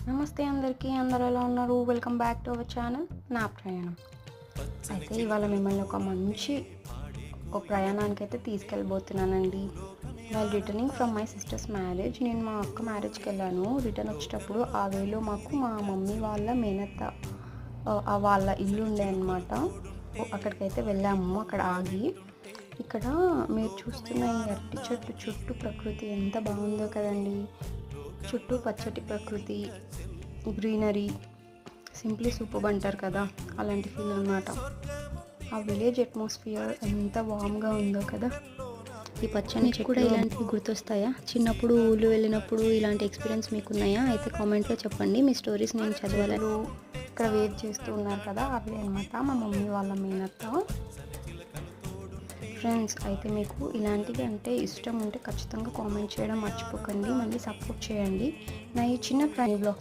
నమస్తే అందరికీ, అందరూ ఎలా ఉన్నారు? Welcome back to our channel నా ప్రయాణం. అయితే ఇవాళ మిమ్మల్ని ఒక ప్రయాణానికి అయితే తీసుకెళ్ళబోతున్నానండి. వాళ్ళు returning from my sisters marriage. నేను మా అక్క మ్యారేజ్కి వెళ్ళాను. రిటర్న్ వచ్చేటప్పుడు ఆ వేలో మాకు మా మమ్మీ వాళ్ళ మేనత్త వాళ్ళ ఇల్లు ఉండే అనమాట. అక్కడికైతే వెళ్ళాము. అక్కడ ఆగి ఇక్కడ మీరు చూస్తున్న ఈ అరటి చెట్టు చుట్టూ ప్రకృతి ఎంత బాగుందో కదండి. చుట్టూ పచ్చటి ప్రకృతి, గ్రీనరీ, సింప్లీ సూపర్ అంటారు కదా, అలాంటి ఫీల్ అనమాట. ఆ విలేజ్ అట్మాస్ఫియర్ ఎంత వామ్గా ఉందో కదా. ఈ పచ్చని చెట్లు కూడా ఇలాంటివి గుర్తొస్తాయా? చిన్నప్పుడు ఊళ్ళు వెళ్ళినప్పుడు ఇలాంటి ఎక్స్పీరియన్స్ మీకు ఉన్నాయా? అయితే కామెంట్లో చెప్పండి. మీ స్టోరీస్ నేను చదవాలి. ఇక్కడ వేవ్ చేస్తూ ఉన్నారు కదా, అవి అనమాట మా మమ్మీ వాళ్ళ మేనత్త. ఫ్రెండ్స్, అయితే మీకు ఇలాంటివి అంటే ఇష్టం ఉంటే ఖచ్చితంగా కామెంట్ చేయడం మర్చిపోకండి. మళ్ళీ సపోర్ట్ చేయండి. నా ఈ చిన్న ట్రైన్ బ్లాగ్